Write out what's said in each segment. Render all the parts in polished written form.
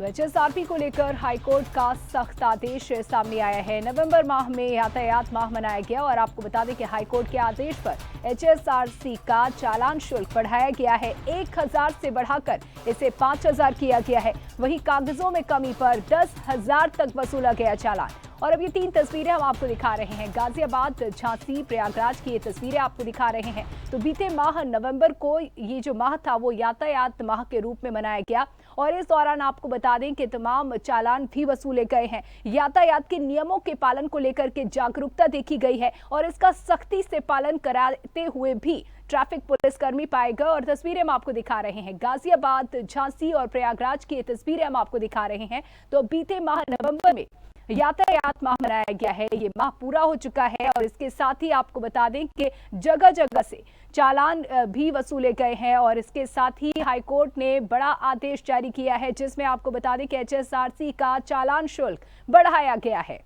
तो एचएसआरपी को लेकर हाईकोर्ट का सख्त आदेश सामने आया है। नवंबर माह में यातायात माह मनाया गया और आपको बता दें कि हाईकोर्ट के आदेश पर एचएसआरसी का चालान शुल्क बढ़ाया गया है। 1000 से बढ़ाकर इसे 5000 किया गया है। वहीं कागजों में कमी पर 10,000 तक वसूला गया चालान। और अब ये 3 तस्वीरें हम आपको दिखा रहे हैं। गाजियाबाद, झांसी, प्रयागराज की ये तस्वीरें आपको दिखा रहे हैं। तो बीते माह नवंबर को ये जो माह था वो यातायात माह के रूप में मनाया गया और इस दौरान आपको बता दें कि तमाम चालान भी वसूले गए हैं। यातायात के नियमों के पालन को लेकर के जागरूकता देखी गई है और इसका सख्ती से पालन कराते हुए भी ट्रैफिक पुलिसकर्मी पाए गए। और तस्वीरें हम आपको दिखा रहे हैं। गाजियाबाद, झांसी और प्रयागराज की ये तस्वीरें हम आपको दिखा रहे हैं। तो बीते माह नवंबर में यातायात माह मनाया गया है। ये माह पूरा हो चुका है और इसके साथ ही आपको बता दें कि जगह जगह से चालान भी वसूले गए हैं और इसके साथ ही हाईकोर्ट ने बड़ा आदेश जारी किया है जिसमें आपको बता दें कि एचएसआरसी का चालान शुल्क बढ़ाया गया है।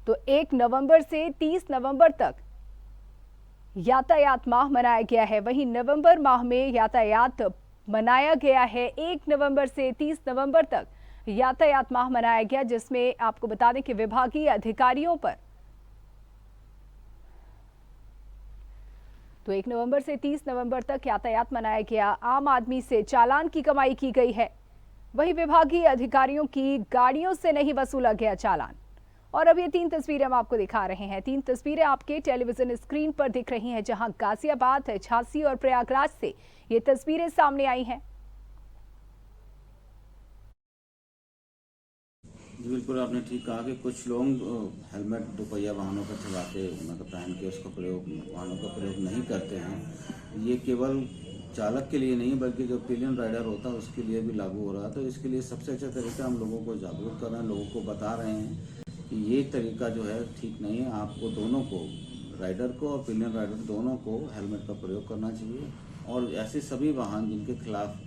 तो 1 नवंबर से 30 नवंबर तक यातायात माह मनाया गया है। वहीं नवंबर माह में यातायात मनाया गया है। 1 नवंबर से 30 नवंबर तक यातायात माह मनाया गया जिसमें आपको बता दें कि विभागीय अधिकारियों पर तो 1 नवंबर से 30 नवंबर तक यातायात मनाया गया। आम आदमी से चालान की कमाई की गई है। वहीं विभागीय अधिकारियों की गाड़ियों से नहीं वसूला गया चालान। और अब ये 3 तस्वीरें हम आपको दिखा रहे हैं। 3 तस्वीरें आपके टेलीविजन स्क्रीन पर दिख रही हैं जहां गाजियाबाद, झांसी और प्रयागराज से ये तस्वीरें सामने आई हैं। बिल्कुल आपने ठीक कहा कि कुछ लोग हेलमेट दोपहिया वाहनों पर चला के मतलब पहन के उसका वाहनों का प्रयोग नहीं करते हैं। ये केवल चालक के लिए नहीं बल्कि जो पिलियन राइडर होता है उसके लिए भी लागू हो रहा है। तो इसके लिए सबसे अच्छा तरीका हम लोगों को जागरूक कर रहे हैं, लोगों को बता रहे हैं कि ये तरीका जो है ठीक नहीं है। आपको दोनों को, राइडर को और पिलियन राइडर दोनों को हेलमेट का प्रयोग करना चाहिए। और ऐसे सभी वाहन जिनके खिलाफ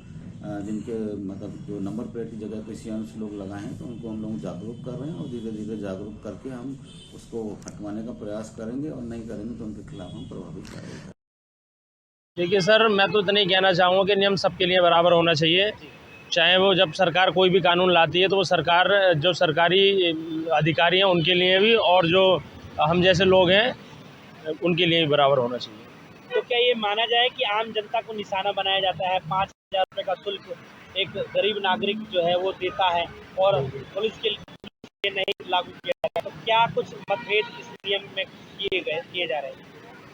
जिनके मतलब जो नंबर प्लेट की जगह किसी अन्य से लोग लगाए हैं तो उनको हम लोग जागरूक कर रहे हैं और धीरे धीरे जागरूक करके हम उसको हटवाने का प्रयास करेंगे और नहीं करेंगे तो उनके खिलाफ हम प्रभावी कार्रवाई करेंगे। देखिए सर, मैं तो इतना ही कहना चाहूँगा कि नियम सबके लिए बराबर होना चाहिए। चाहे वो जब सरकार कोई भी कानून लाती है तो वो सरकार जो सरकारी अधिकारी हैं उनके लिए भी और जो हम जैसे लोग हैं उनके लिए भी बराबर होना चाहिए। तो क्या ये माना जाए कि आम जनता को निशाना बनाया जाता है? 5,000 रुपये का शुल्क एक गरीब नागरिक जो है वो देता है और पुलिस के लिए नहीं लागू किया जाता है, तो क्या कुछ मतभेद इस नियम में किए जा रहे हैं?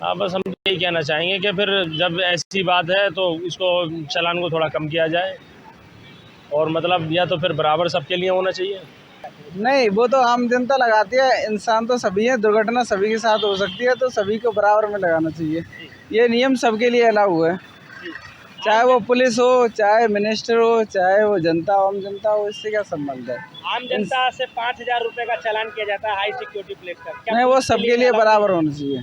हाँ, बस हम यही कहना चाहेंगे कि फिर जब ऐसी बात है तो इसको चालान को थोड़ा कम किया जाए और मतलब या तो फिर बराबर सबके लिए होना चाहिए। नहीं, वो तो आम जनता लगाती है, इंसान तो सभी है, दुर्घटना सभी के साथ हो सकती है तो सभी को बराबर में लगाना चाहिए। ये नियम सबके लिए अलाउ है, चाहे वो पुलिस हो, चाहे मिनिस्टर हो, चाहे वो जनता आम जनता हो, इससे क्या संबंध है। आम जनता से 5,000 रुपये का चालान किया जाता है हाई सिक्योरिटी प्लेट का। नहीं, वो सबके लिए बराबर होना चाहिए,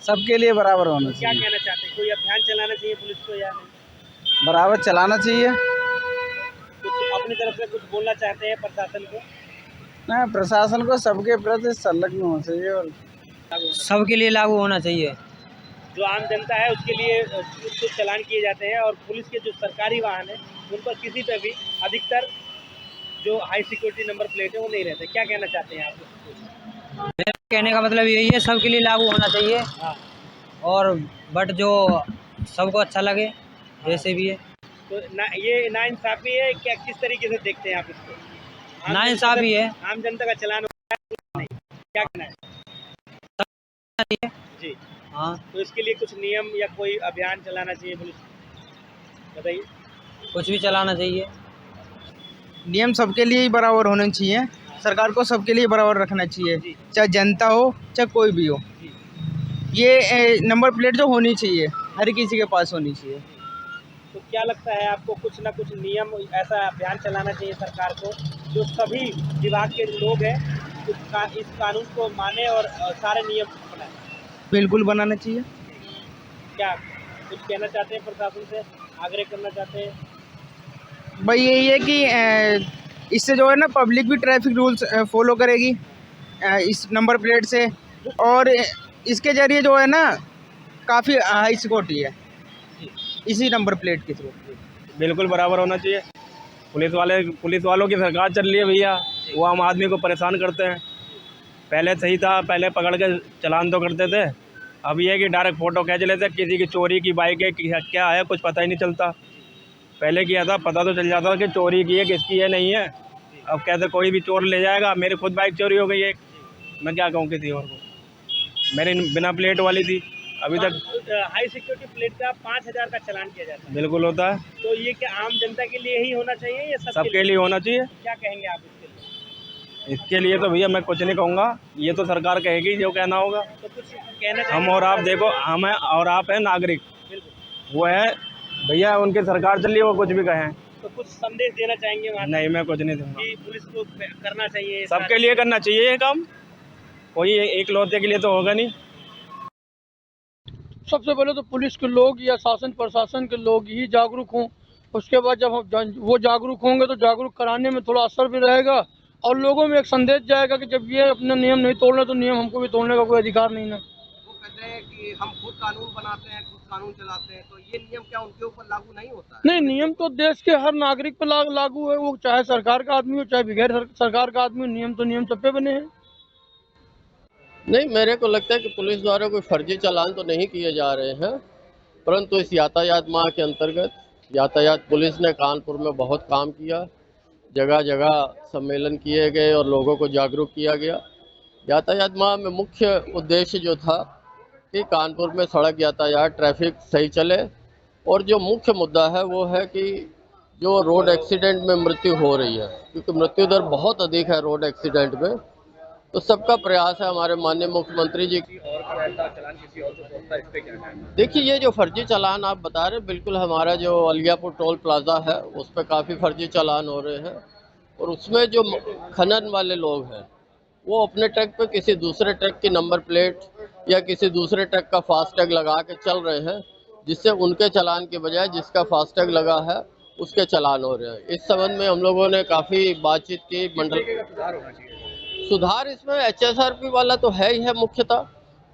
सबके लिए बराबर होना क्या चाहिए। कहना चाहते हैं? कोई अभियान चलाना चाहिए पुलिस को या नहीं? बराबर चलाना चाहिए। कुछ अपनी तरफ से कुछ बोलना चाहते हैं प्रशासन को? नहीं, प्रशासन को सबके प्रति संलग्न होना चाहिए और सबके लिए लागू होना चाहिए। जो आम जनता है उसके लिए उसको चालान किए जाते हैं और पुलिस के जो सरकारी वाहन है उन पर किसी पे भी अधिकतर जो हाई सिक्योरिटी नंबर प्लेट है वो नहीं रहते। क्या कहना चाहते हैं आप? मेरे कहने का मतलब यही है, सबके लिए लागू होना चाहिए। हाँ। और बट जो सबको अच्छा लगे जैसे भी है। तो ये नाइंसाफी है क्या? किस तरीके से देखते हैं आप इसको? नाइंसाफी है। आम जनता का चालान नहीं, क्या कहना है जी? हाँ, तो इसके लिए कुछ नियम या कोई अभियान चलाना चाहिए पुलिस, बताइए। कुछ भी चलाना चाहिए। नियम सबके लिए ही बराबर होने चाहिए। सरकार को सबके लिए बराबर रखना चाहिए, चाहे जनता हो चाहे कोई भी हो। ये नंबर प्लेट जो होनी चाहिए हर किसी के पास होनी चाहिए। तो क्या लगता है आपको, कुछ ना कुछ नियम ऐसा अभियान चलाना चाहिए सरकार को जो सभी विभाग के लोग हैं इस कानून को माने और सारे नियम बनाए? बिल्कुल बनाना चाहिए। क्या कुछ कहना चाहते हैं प्रशासन से, आग्रह करना चाहते हैं? भाई यही है कि इससे जो है ना पब्लिक भी ट्रैफिक रूल्स फॉलो करेगी इस नंबर प्लेट से, और इसके जरिए जो है ना काफ़ी हाई सिक्योरिटी है इसी नंबर प्लेट के थ्रू। बिल्कुल बराबर होना चाहिए। पुलिस वालों की सरकार चल रही है भैया, वो आम आदमी को परेशान करते हैं। पहले सही था, पहले पकड़ के चालान तो करते थे, अब ये है कि डायरेक्ट फ़ोटो खींच लेते, किसी की चोरी की बाइक है क्या है कुछ पता ही नहीं चलता। पहले किया था पता तो चल जाता कि चोरी की है किसकी है नहीं है। अब कहते कोई भी चोर ले जाएगा। मेरी खुद बाइक चोरी हो गई है, मैं क्या कहूँ किसी और को, मेरी बिना प्लेट वाली थी अभी तक। हाई सिक्योरिटी प्लेट का 5,000 का चालान किया जाता है, बिल्कुल होता है। तो ये क्या आम जनता के लिए ही होना चाहिए या सबके लिए होना चाहिए। क्या कहेंगे आप इसके लिए? इसके लिए तो भैया मैं कुछ नहीं कहूँगा, ये तो सरकार कहेगी जो कहना होगा। तो कुछ कहना हम और आप देखो, हम हैं और आप हैं नागरिक, वो है भैया उनकी सरकार चल रही है, वो कुछ भी कहें। तो कुछ संदेश देना चाहेंगे वहाँ नहीं, मैं कुछ नहीं दूंगा। कि पुलिस को करना चाहिए, सबके लिए करना चाहिए ये काम, कोई एक लौते के लिए तो होगा नहीं। सबसे पहले तो पुलिस के लोग या शासन प्रशासन के लोग ही जागरूक हों। उसके बाद जब वो जागरूक होंगे तो जागरूक कराने में थोड़ा असर भी रहेगा और लोगों में एक संदेश जाएगा कि जब ये अपने नियम नहीं तोड़ने तो नियम हमको भी तोड़ने का कोई अधिकार नहीं ना। वो कहते हैं कि हम खुद कानून बनाते हैं, खुद कानून चलाते हैं, तो ये नियम क्या उनके ऊपर लागू नहीं होता है? नहीं, नियम तो देश के हर नागरिक पर लागू है, वो चाहे सरकार का आदमी हो चाहे बगैर सरकार का आदमी हो, नियम तो नियम सब पे बने हैं। नहीं, मेरे को लगता है कि पुलिस द्वारा कोई फर्जी चालान तो नहीं किए जा रहे हैं, परंतु इस यातायात माह के अंतर्गत यातायात पुलिस ने कानपुर में बहुत काम किया, जगह जगह सम्मेलन किए गए और लोगों को जागरूक किया गया। यातायात माह में मुख्य उद्देश्य जो था कि कानपुर में सड़क यातायात ट्रैफिक सही चले, और जो मुख्य मुद्दा है वो है कि जो रोड एक्सीडेंट में मृत्यु हो रही है, क्योंकि मृत्यु दर बहुत अधिक है रोड एक्सीडेंट में, तो सबका प्रयास है हमारे माननीय मुख्यमंत्री जी की। देखिए, ये जो फर्जी चालान आप बता रहे हैं, बिल्कुल हमारा जो अलियापुर टोल प्लाजा है उस पर काफ़ी फर्जी चालान हो रहे हैं, और उसमें जो खनन वाले लोग हैं वो अपने ट्रक पे किसी दूसरे ट्रक की नंबर प्लेट या किसी दूसरे ट्रक का फास्टैग लगा के चल रहे हैं, जिससे उनके चालान के बजाय जिसका फास्टैग लगा है उसके चालान हो रहे हैं। इस संबंध में हम लोगों ने काफ़ी बातचीत की। मंडल सुधार इसमें HSRP वाला तो है ही है मुख्यतः,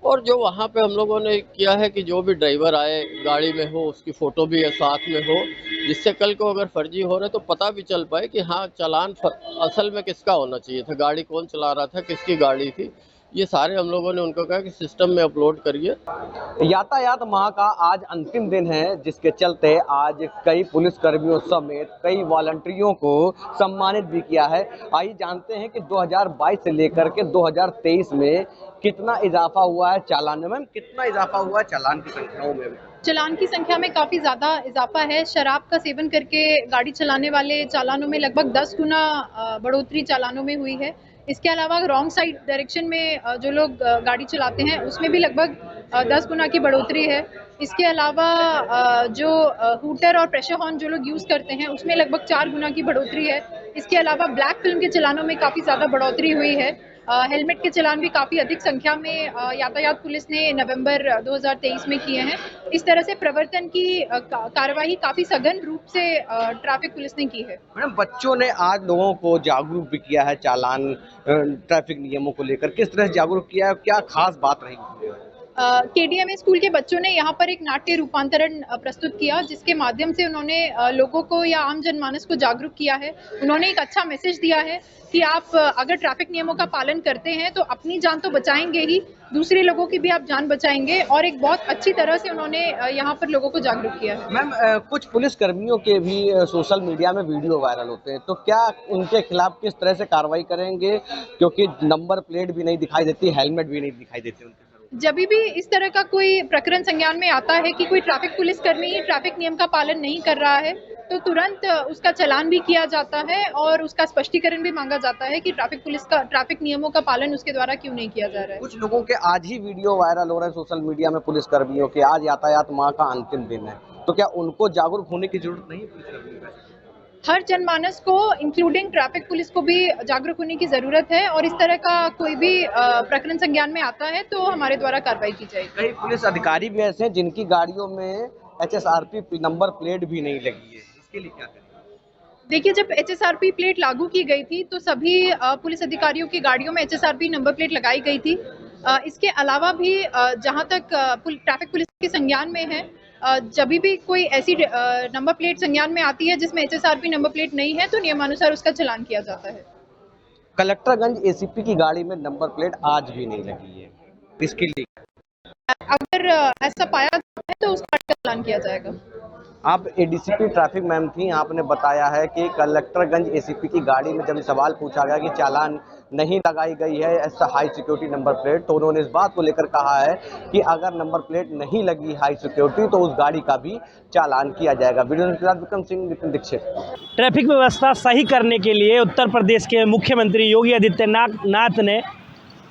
और जो वहाँ पे हम लोगों ने किया है कि जो भी ड्राइवर आए गाड़ी में हो उसकी फ़ोटो भी साथ में हो, जिससे कल को अगर फर्जी हो रहे तो पता भी चल पाए कि हाँ चालान असल में किसका होना चाहिए था, गाड़ी कौन चला रहा था, किसकी गाड़ी थी। ये सारे हम लोगों ने उनको कहा कि सिस्टम में अपलोड करिए। यातायात माह का आज अंतिम दिन है, जिसके चलते आज कई पुलिसकर्मियों समेत कई वॉलंटियरों को सम्मानित भी किया है। आइए जानते हैं कि 2022 से लेकर के 2023 में कितना इजाफा हुआ है चालान में। मैम, कितना इजाफा हुआ है चालान की संख्याओं में? चालान की संख्या में काफ़ी ज़्यादा इजाफा है। शराब का सेवन करके गाड़ी चलाने वाले चालानों में लगभग 10 गुना बढ़ोतरी चालानों में हुई है। इसके अलावा रॉन्ग साइड डायरेक्शन में जो लोग गाड़ी चलाते हैं उसमें भी लगभग 10 गुना की बढ़ोतरी है। इसके अलावा जो हूटर और प्रेशर हॉर्न जो लोग यूज़ करते हैं उसमें लगभग 4 गुना की बढ़ोतरी है। इसके अलावा ब्लैक फिल्म के चलानों में काफ़ी ज़्यादा बढ़ोतरी हुई है। हेलमेट के चलान भी काफ़ी अधिक संख्या में यातायात पुलिस ने नवंबर 2023 में किए हैं। इस तरह से प्रवर्तन की कार्यवाही काफ़ी सघन रूप से ट्रैफिक पुलिस ने की है। मैडम, बच्चों ने आज लोगों को जागरूक भी किया है चालान ट्रैफिक नियमों को लेकर, किस तरह से जागरूक किया है, क्या खास बात रही? KDMA स्कूल के बच्चों ने यहाँ पर एक नाट्य रूपांतरण प्रस्तुत किया, जिसके माध्यम से उन्होंने लोगों को या आम जनमानस को जागरूक किया है। उन्होंने एक अच्छा मैसेज दिया है कि आप अगर ट्रैफिक नियमों का पालन करते हैं तो अपनी जान तो बचाएंगे ही, दूसरे लोगों की भी आप जान बचाएंगे, और एक बहुत अच्छी तरह से उन्होंने यहाँ पर लोगों को जागरूक किया है। मैम, कुछ पुलिसकर्मियों के भी सोशल मीडिया में वीडियो वायरल होते हैं, तो क्या उनके खिलाफ किस तरह से कार्रवाई करेंगे, क्योंकि नंबर प्लेट भी नहीं दिखाई देती, हेलमेट भी नहीं दिखाई देते उनके? जब भी इस तरह का कोई प्रकरण संज्ञान में आता है कि कोई ट्रैफिक पुलिसकर्मी ट्रैफिक नियम का पालन नहीं कर रहा है, तो तुरंत उसका चालान भी किया जाता है और उसका स्पष्टीकरण भी मांगा जाता है कि ट्रैफिक नियमों का पालन उसके द्वारा क्यों नहीं किया जा रहा है। कुछ लोगों के आज ही वीडियो वायरल हो रहे हैं सोशल मीडिया में पुलिसकर्मियों के, आज यातायात माह का अंतिम दिन है, तो क्या उनको जागरूक होने की जरूरत नहीं है पुलिसकर्मियों को? हर जनमानस को इंक्लूडिंग ट्रैफिक पुलिस को भी जागरूक होने की जरूरत है, और इस तरह का कोई भी प्रकरण संज्ञान में आता है तो हमारे द्वारा कार्रवाई की जाएगी। कई पुलिस अधिकारी भी ऐसे हैं जिनकी गाड़ियों में HSRP नंबर प्लेट भी नहीं लगी है, इसके लिए क्या करें? देखिए, जब HSRP प्लेट लागू की गई थी तो सभी पुलिस अधिकारियों की गाड़ियों में HSRP नंबर प्लेट लगाई गई थी। इसके अलावा भी जहां तक ट्रैफिक पुलिस के संज्ञान में है जब भी कोई ऐसी नंबर प्लेट संज्ञान में आती है जिसमें HSRP नंबर प्लेट नहीं है तो नियमानुसार उसका चालान किया जाता है। कलेक्टरगंज एसीपी की गाड़ी में नंबर प्लेट आज भी नहीं लगी है, इसके लिए अगर ऐसा पाया जाता है तो उसका चालान किया जाएगा। आप एडीसीपी ट्रैफिक मैम थी, आपने बताया है कि कलेक्टरगंज एसीपी की गाड़ी में जब सवाल पूछा गया कि चालान नहीं लगाई गई है ऐसा हाई सिक्योरिटी नंबर प्लेट, तो उन्होंने इस बात को लेकर कहा है कि अगर नंबर प्लेट नहीं लगी हाई सिक्योरिटी तो उस गाड़ी का भी चालान किया जाएगा। वीडियो विक्रम सिंह, नितिन दीक्षित। ट्रैफिक व्यवस्था सही करने के लिए उत्तर प्रदेश के मुख्यमंत्री योगी आदित्यनाथ ने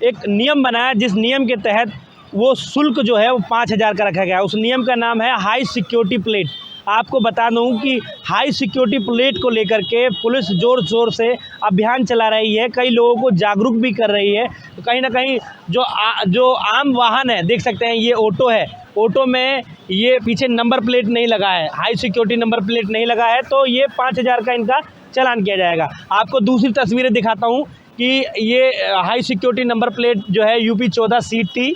एक नियम बनाया, जिस नियम के तहत वो शुल्क जो है वो 5,000 का रखा गया है। उस नियम का नाम है हाई सिक्योरिटी प्लेट। आपको बता दूं कि हाई सिक्योरिटी प्लेट को लेकर के पुलिस ज़ोर शोर से अभियान चला रही है, कई लोगों को जागरूक भी कर रही है। तो कहीं ना कहीं जो आम वाहन है, देख सकते हैं ये ऑटो है, ऑटो में ये पीछे नंबर प्लेट नहीं लगा है, हाई सिक्योरिटी नंबर प्लेट नहीं लगा है, तो ये 5,000 का इनका चालान किया जाएगा। आपको दूसरी तस्वीरें दिखाता हूँ कि ये हाई सिक्योरिटी नंबर प्लेट जो है UP 14 CT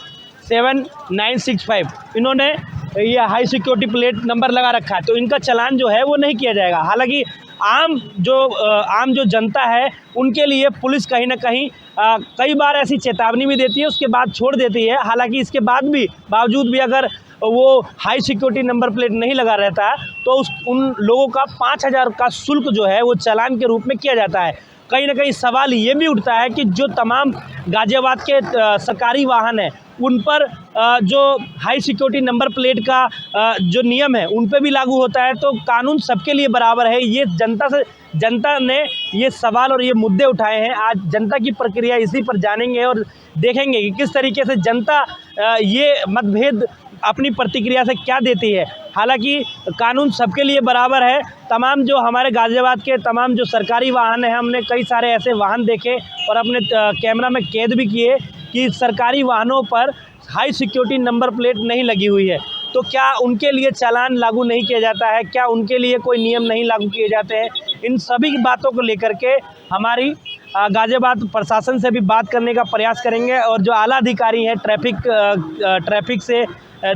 7965, इन्होंने ये हाई सिक्योरिटी प्लेट नंबर लगा रखा है, तो इनका चालान जो है वो नहीं किया जाएगा। हालांकि आम जो जनता है उनके लिए पुलिस कहीं ना कहीं कई बार ऐसी चेतावनी भी देती है, उसके बाद छोड़ देती है। हालांकि इसके बावजूद भी अगर वो हाई सिक्योरिटी नंबर प्लेट नहीं लगा रहता है तो उन लोगों का 5,000 का शुल्क जो है वो चालान के रूप में किया जाता है। कहीं ना कहीं सवाल ये भी उठता है कि जो तमाम गाजियाबाद के सरकारी वाहन हैं उन पर जो हाई सिक्योरिटी नंबर प्लेट का जो नियम है उन पे भी लागू होता है, तो कानून सबके लिए बराबर है। ये जनता ने ये सवाल और ये मुद्दे उठाए हैं। आज जनता की प्रक्रिया इसी पर जानेंगे और देखेंगे कि किस तरीके से जनता ये मतभेद अपनी प्रतिक्रिया से क्या देती है। हालांकि कानून सबके लिए बराबर है। तमाम जो हमारे गाजियाबाद के तमाम जो सरकारी वाहन हैं, हमने कई सारे ऐसे वाहन देखे और अपने कैमरा में कैद भी किए कि सरकारी वाहनों पर हाई सिक्योरिटी नंबर प्लेट नहीं लगी हुई है, तो क्या उनके लिए चालान लागू नहीं किया जाता है, क्या उनके लिए कोई नियम नहीं लागू किए जाते हैं। इन सभी बातों को लेकर के हमारी गाजियाबाद प्रशासन से भी बात करने का प्रयास करेंगे और जो आला अधिकारी हैं ट्रैफिक से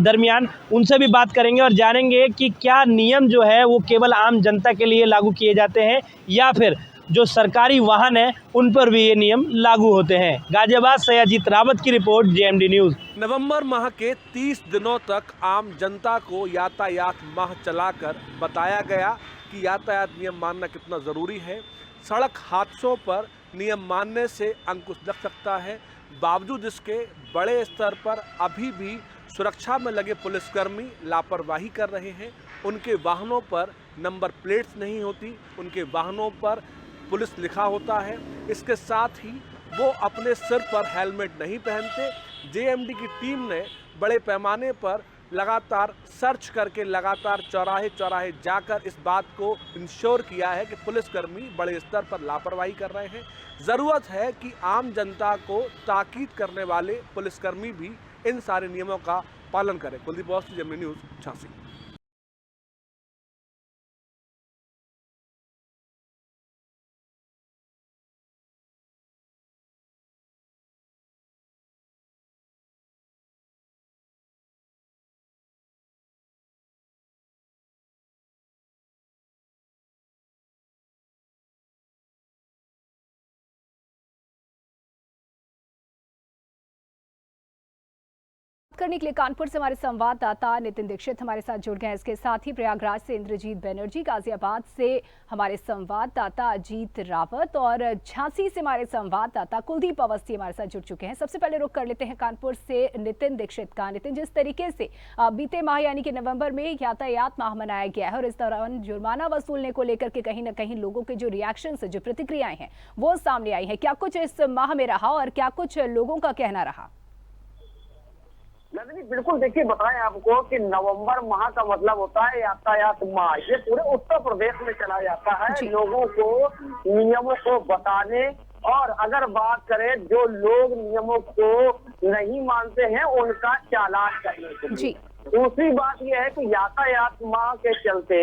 दरमियान उनसे भी बात करेंगे और जानेंगे कि क्या नियम जो है वो केवल आम जनता के लिए लागू किए जाते हैं या फिर जो सरकारी वाहन है उन पर भी ये नियम लागू होते हैं। गाजियाबाद से अजीत रावत की रिपोर्ट, JMD न्यूज़। नवंबर माह के 30 दिनों तक आम जनता को यातायात माह चलाकर बताया गया कि यातायात नियम मानना कितना ज़रूरी है। सड़क हादसों पर नियम मानने से अंकुश लग सकता है। बावजूद इसके बड़े स्तर पर अभी भी सुरक्षा में लगे पुलिसकर्मी लापरवाही कर रहे हैं। उनके वाहनों पर नंबर प्लेट्स नहीं होती, उनके वाहनों पर पुलिस लिखा होता है। इसके साथ ही वो अपने सिर पर हेलमेट नहीं पहनते। JMD की टीम ने बड़े पैमाने पर लगातार सर्च करके लगातार चौराहे जाकर इस बात को इंश्योर किया है कि पुलिसकर्मी बड़े स्तर पर लापरवाही कर रहे हैं। ज़रूरत है कि आम जनता को ताकीद करने वाले पुलिसकर्मी भी इन सारे नियमों का पालन करें। Kuldeep boss, JMD news, Jhansi. करने के लिए कानपुर से हमारे संवाददाता नितिन दीक्षित हमारे साथ जुड़ गए हैं। इसके साथ ही प्रयागराज से इंद्रजीत बनर्जी, गाजियाबाद से हमारे संवाददाता अजीत रावत और झांसी से हमारे संवाददाता कुलदीप अवस्थी हमारे साथ जुड़ चुके हैं। सबसे पहले रुख कर लेते हैं कानपुर से नितिन दीक्षित का। नितिन, जिस तरीके से बीते माह यानी कि नवंबर में यातायात माह मनाया गया है और इस दौरान जुर्माना वसूलने को लेकर के कहीं ना कहीं लोगों के जो रिएक्शन जो प्रतिक्रियाएं हैं वो सामने आई है, क्या कुछ इस माह में रहा और क्या कुछ लोगों का कहना रहा? नंदिनी, बिल्कुल देखिए, बताएं आपको कि नवंबर माह का मतलब होता है यातायात माह। ये पूरे उत्तर प्रदेश में चला जाता है लोगों को नियमों को बताने, और अगर बात करें जो लोग नियमों को नहीं मानते हैं उनका चालान करने के लिए। दूसरी बात यह है कि यातायात माह के चलते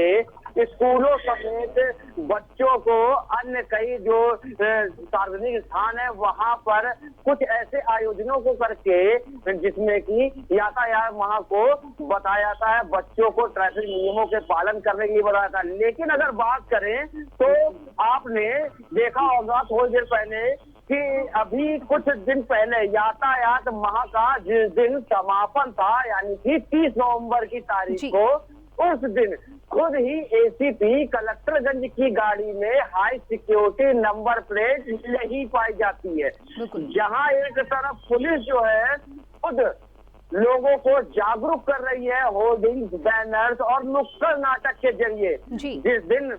स्कूलों समेत बच्चों को अन्य कई जो सार्वजनिक स्थान है वहां पर कुछ ऐसे आयोजनों को करके जिसमें कि यातायात माह को बताया जाता है, बच्चों को ट्रैफिक नियमों के पालन करने के लिए बताया जाता है। लेकिन अगर बात करें तो आपने देखा होगा थोड़ी देर पहले कि अभी कुछ दिन पहले यातायात माह का जिस दिन समापन था, यानी कि 30 नवंबर की तारीख को, उस दिन खुद ही एसीपी कलेक्टरगंज की गाड़ी में हाई सिक्योरिटी नंबर प्लेट नहीं पाई जाती है। जहां एक तरफ पुलिस जो है खुद लोगों को जागरूक कर रही है होर्डिंग्स, बैनर्स और नुक्कड़ नाटक के जरिए। जिस दिन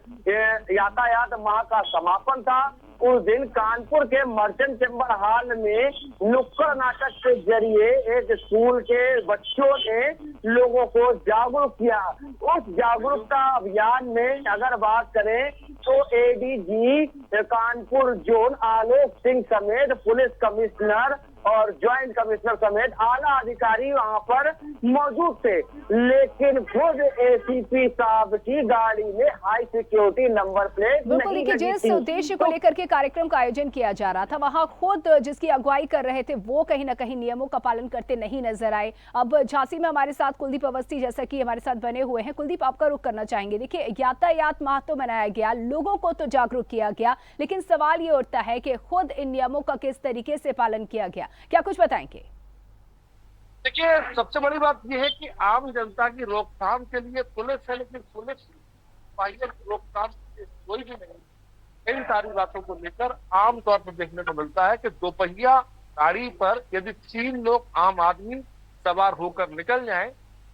यातायात माह का समापन था उस दिन कानपुर के मर्चेंट चैम्बर हॉल में नुक्कड़ नाटक के जरिए एक स्कूल के बच्चों ने लोगों को जागरूक किया। उस जागरूकता अभियान में अगर बात करें तो एडीजी कानपुर जोन आलोक सिंह समेत पुलिस कमिश्नर और ज्वाइंट कमिश्नर समेत आला अधिकारी वहां पर मौजूद थे, लेकिन खुद एसीपी साहब की गाड़ी में हाई सिक्योरिटी नंबर प्लेट बिल्कुल। देखिए, जिस उद्देश्य को लेकर के कार्यक्रम का आयोजन किया जा रहा था वहां खुद जिसकी अगुवाई कर रहे थे वो कहीं ना कहीं नियमों का पालन करते नहीं नजर आए। अब झांसी में हमारे साथ कुलदीप अवस्थी जैसा कि हमारे साथ बने हुए हैं। कुलदीप, आपका रुख करना चाहेंगे। देखिए, यातायात माह तो मनाया गया, लोगों को तो जागरूक किया गया, लेकिन सवाल ये उठता है कि खुद इन नियमों का किस तरीके से पालन किया गया, क्या कुछ बताएंगे? देखिए, सबसे बड़ी बात यह है कि आम जनता की रोकथाम के लिए पुलिस है, लेकिन पुलिस की रोकथाम कोई भी नहीं। इन सारी बातों को लेकर आमतौर पर देखने को मिलता है कि दोपहिया गाड़ी पर यदि 3 लोग आम आदमी सवार होकर निकल जाएं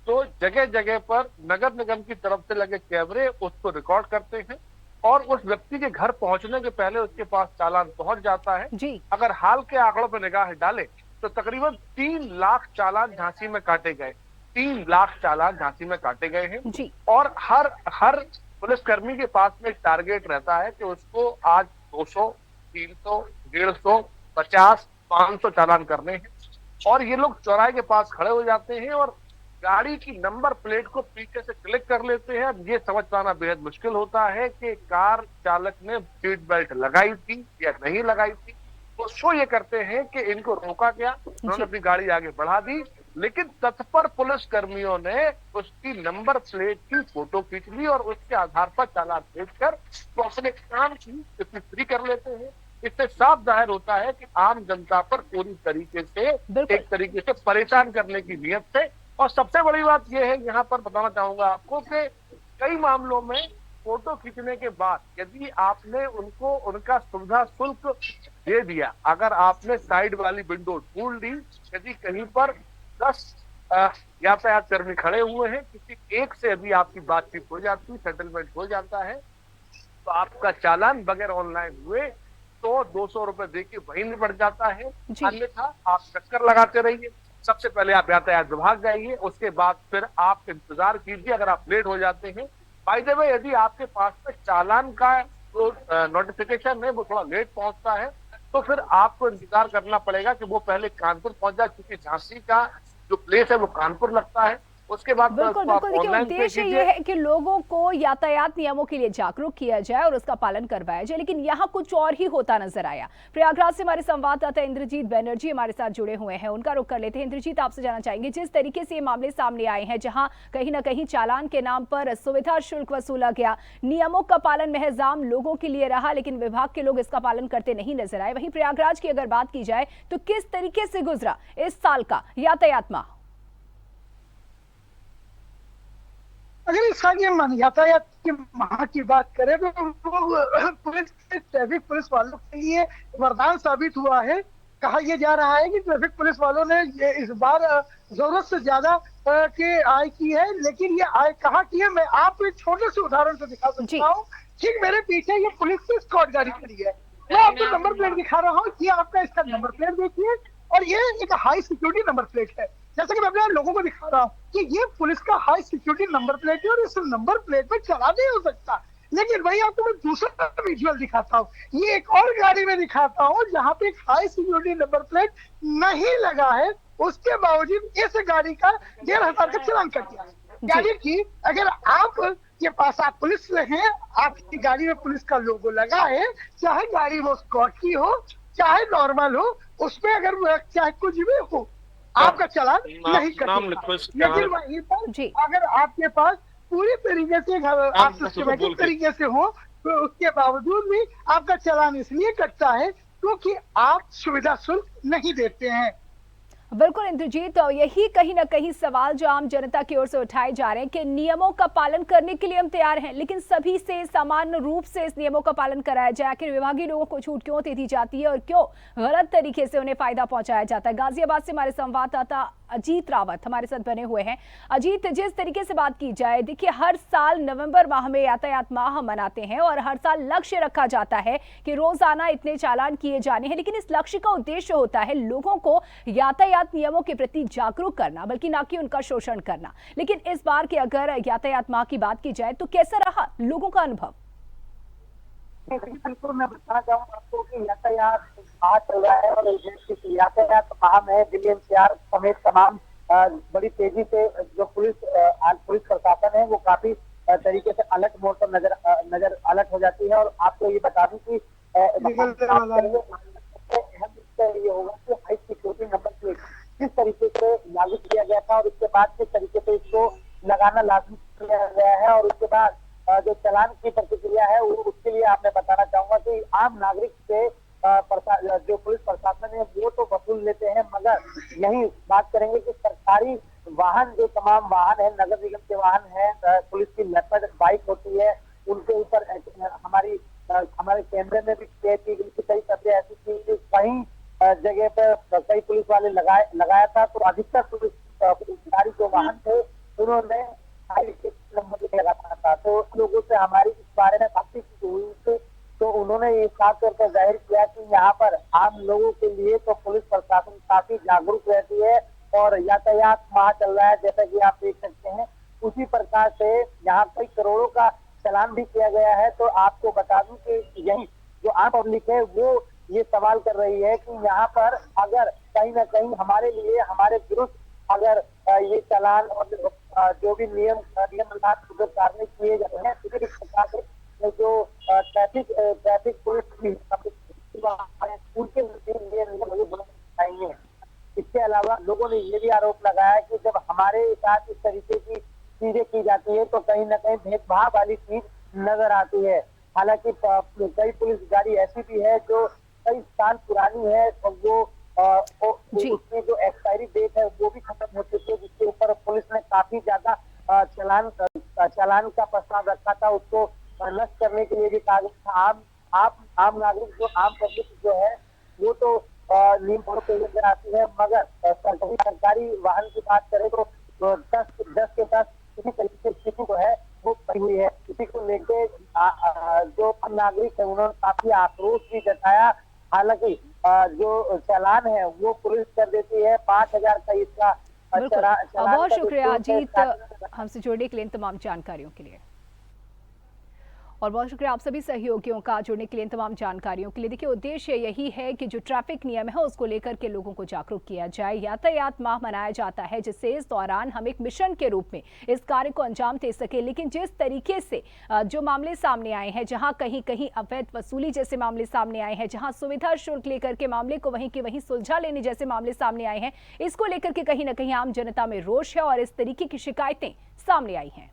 तो जगह जगह पर नगर निगम की तरफ से लगे कैमरे उसको रिकॉर्ड करते हैं और उस व्यक्ति के घर पहुंचने के पहले उसके पास चालान पहुंच जाता है। अगर हाल के आंकड़ों पर निगाह डालें तो तकरीबन 3 लाख चालान झांसी में काटे गए। 3 लाख चालान झांसी में काटे गए हैं और हर पुलिसकर्मी के पास में एक टारगेट रहता है कि उसको आज 200, 300, 150, 50, 500 चालान करने हैं। और ये लोग चौराहे के पास खड़े हो जाते हैं और गाड़ी की नंबर प्लेट को पीछे से क्लिक कर लेते हैं। ये समझ पाना बेहद मुश्किल होता है कि कार चालक ने सीट बेल्ट लगाई थी या नहीं लगाई थी। तो शो ये करते हैं कि इनको रोका गया, उन्होंने अपनी गाड़ी आगे बढ़ा दी, लेकिन तत्पर पुलिस कर्मियों ने उसकी नंबर प्लेट की फोटो खींच ली और उसके आधार पर चालान भेजकर तो अपने काम की फ्री कर लेते हैं। इससे साफ जाहिर होता है कि आम जनता पर पूरी तरीके से एक तरीके से परेशान करने की नियत से। और सबसे बड़ी बात यह है, यहाँ पर बताना चाहूंगा आपको कि कई मामलों में फोटो खींचने के बाद यदि आपने उनको उनका सुविधा शुल्क दे दिया, अगर आपने साइड वाली विंडो ढूंढ ली, यदि कहीं पर 10 यातायात कर्मी खड़े हुए हैं, किसी एक से यदि आपकी बातचीत हो जाती, सेटलमेंट हो जाता है, तो आपका चालान बगैर ऑनलाइन हुए तो 200 रुपए देके वहीं निपट जाता है। अन्यथा आप चक्कर लगाते रहिए। सबसे पहले आप यातायात विभाग जाइए, उसके बाद फिर आप इंतजार कीजिए। अगर आप लेट हो जाते हैं, बाय द वे यदि आपके पास में चालान का जो नोटिफिकेशन है वो थोड़ा लेट पहुंचता है तो फिर आपको इंतजार करना पड़ेगा कि वो पहले कानपुर पहुंच जाए, क्योंकि झांसी का जो प्लेस है वो कानपुर लगता है। उसके बाद बिल्कुल देखिए, उद्देश्य ये है कि लोगों को यातायात नियमों के लिए जागरूक किया जाए और उसका पालन करवाया जाए, लेकिन यहाँ कुछ और ही होता नजर आया। प्रयागराज से हमारे संवाददाता इंद्रजीत बैनर्जी हमारे साथ जुड़े हुए हैं, उनका रुख कर लेते हैं। इंद्रजीत, आपसे जानना चाहेंगे, जिस तरीके से ये मामले सामने आए हैं जहां कहीं ना कहीं चालान के नाम पर सुविधा शुल्क वसूला गया, नियमों का पालन महज आम लोगों के लिए रहा, लेकिन विभाग के लोग इसका पालन करते नहीं नजर आए। वहीं प्रयागराज की अगर बात की जाए तो किस तरीके से गुजरा इस साल का यातायात माह? अगर इस साल यातायात के माह की बात करें तो ट्रैफिक पुलिस वालों के लिए वरदान साबित हुआ है। कहा यह जा रहा है कि ट्रैफिक पुलिस वालों ने ये इस बार जरूरत से ज्यादा के आय की है, लेकिन ये आय कहाँ की है मैं आपको एक छोटे से उदाहरण से दिखा सकता हूँ। ठीक मेरे पीछे ये पुलिस की स्क्वाड गाड़ी खड़ी है, मैं आपको नंबर प्लेट दिखा रहा हूँ। ये आपका इसका नंबर प्लेट देखिए और ये एक हाई सिक्योरिटी नंबर प्लेट है। जैसे कि मैं अपने लोगों को दिखा रहा हूँ कि ये पुलिस का हाई सिक्योरिटी नंबर प्लेट है और इस नंबर प्लेट पे चला नहीं हो सकता। लेकिन वही आपको मैं दूसरा विजुअल दिखाता हूँ, ये एक और गाड़ी में दिखाता हूँ जहाँ पे एक हाई सिक्योरिटी नंबर प्लेट नहीं लगा है, उसके बावजूद इस गाड़ी का 1500 का चालान कट गया। यानी कि अगर आप आपके पास आप पुलिस से हैं, आपकी गाड़ी में पुलिस का लोगो लगा है, चाहे गाड़ी वो स्कॉट की हो चाहे नॉर्मल हो, उसमें अगर चाहे कुछ भी हो, आपका चालान नहीं कटेगा। लेकिन वहीं पर अगर आपके पास पूरी तरीके से आप सिस्टमैटिक तरीके से हो, तो उसके बावजूद भी आपका चालान इसलिए कटता है क्योंकि आप सुविधा शुल्क नहीं देते हैं। बिल्कुल इंद्रजीत, तो यही कहीं ना कहीं सवाल जो आम जनता की ओर से उठाए जा रहे हैं कि नियमों का पालन करने के लिए हम तैयार हैं, लेकिन सभी से सामान्य रूप से इस नियमों का पालन कराया जाए। आखिर विभागीय लोगों को छूट क्यों दे दी जाती है और क्यों गलत तरीके से उन्हें फायदा पहुंचाया जाता है? गाजियाबाद से हमारे संवाददाता अजीत रावत हमारे साथ बने हुए हैं। अजीत, जिस तरीके से बात की जाए, देखिए हर साल नवंबर माह में यातायात माह मनाते हैं और हर साल लक्ष्य रखा जाता है कि रोजाना इतने चालान किए जाने हैं, लेकिन इस लक्ष्य का उद्देश्य होता है लोगों को यातायात नियमों के प्रति जागरूक करना, बल्कि ना कि उनका शोषण करना। लेकिन इस बार के अगर यातायात माह की बात की जाए तो कैसा रहा लोगों का अनुभव? बिल्कुल, मैं बताना चाहूँगा आपको कि यातायात माह चल रहा है और यातायात माह में दिल्ली एनसीआर समेत तमाम बड़ी तेजी से जो पुलिस प्रशासन है वो काफी तरीके से अलर्ट मोड पर नजर अलर्ट हो जाती है। और आपको ये बता दूं कि ये होगा कि हाई सिक्योरिटी नंबर प्लेट किस तरीके से लागू किया गया था और उसके बाद किस तरीके से इसको लगाना लागू किया गया है, और उसके बाद जो चालान की प्रतिक्रिया है उसके लिए आपने बताना चाहूंगा कि आम नागरिक से जो पुलिस प्रशासन है वो तो वसूल लेते हैं, मगर यही बात करेंगे कि सरकारी वाहन, जो तमाम वाहन है, नगर निगम के वाहन है, पुलिस की लेपर्ड बाइक होती है, उनके ऊपर हमारे कैमरे में भी कैद की गई थी। कई दफे ऐसी थी कि कहीं जगह पर कई पुलिस वाले लगाया था, तो अधिकतर पुलिस गाड़ी जो वाहन थे उन्होंने नंबर लगाना था। तो लोगों से हमारी इस बारे में बातचीत हुई थी, तो उन्होंने ये साफ तौर पर जाहिर किया कि यहाँ पर आम लोगों के लिए तो पुलिस प्रशासन काफी जागरूक रहती है और यातायात माह चल रहा है जैसा कि आप देख सकते हैं। उसी प्रकार से यहाँ कई करोड़ों का चालान भी किया गया है। तो आपको बता दूं कि यही जो आम पब्लिक है वो ये सवाल कर रही है कि यहाँ पर अगर कहीं ना कहीं हमारे लिए, हमारे विरुद्ध अगर ये चालान और जो भी नियम कार्य किए जाते हैं, इसी प्रकार से जो ट्रैफिक पुलिस उनके चाहिए। इसके अलावा लोगों ने ये भी आरोप लगाया कि जब हमारे साथ इस तरीके की चीजें की जाती है तो कहीं ना कहीं भेदभाव वाली चीज नजर आती है। हालांकि कई पुलिस गाड़ी ऐसी भी है जो कई साल पुरानी है और वो उसकी जो एक्सपायरी डेट है वो भी खत्म हो चुकी है, जिसके ऊपर पुलिस ने काफी ज्यादा चालान का प्रस्ताव रखा था, उसको नष्ट करने के लिए भी कहा गया था। आम नागरिक जो आम पब्लिक जो है वो तो नियम फॉलो पे नजर आती है, मगर सरकारी वाहन की बात करें तो 10 के 10 किसी तरीके से स्थिति जो है वो बनी हुई है। इसी को लेकर जो आम नागरिक है उन्होंने काफी आक्रोश भी जताया। हालांकि जो चालान है वो पुलिस कर देती है 5,000 का इसका चालान। बहुत शुक्रिया अजीत हमसे जुड़ने के लिए, इन तमाम जानकारियों के लिए। और बहुत शुक्रिया आप सभी सहयोगियों का जुड़ने के लिए, इन तमाम जानकारियों के लिए। देखिए उद्देश्य यही है कि जो ट्रैफिक नियम है उसको लेकर के लोगों को जागरूक किया जाए। यातायात माह मनाया जाता है जिससे इस दौरान हम एक मिशन के रूप में इस कार्य को अंजाम दे सके, लेकिन जिस तरीके से जो मामले सामने आए हैं, जहां कहीं कहीं अवैध वसूली जैसे मामले सामने आए हैं, जहां सुविधा शुल्क लेकर के मामले को वहीं के वहीं सुलझा लेने जैसे मामले सामने आए हैं, इसको लेकर के कहीं ना कहीं आम जनता में रोष है और इस तरीके की शिकायतें सामने आई हैं।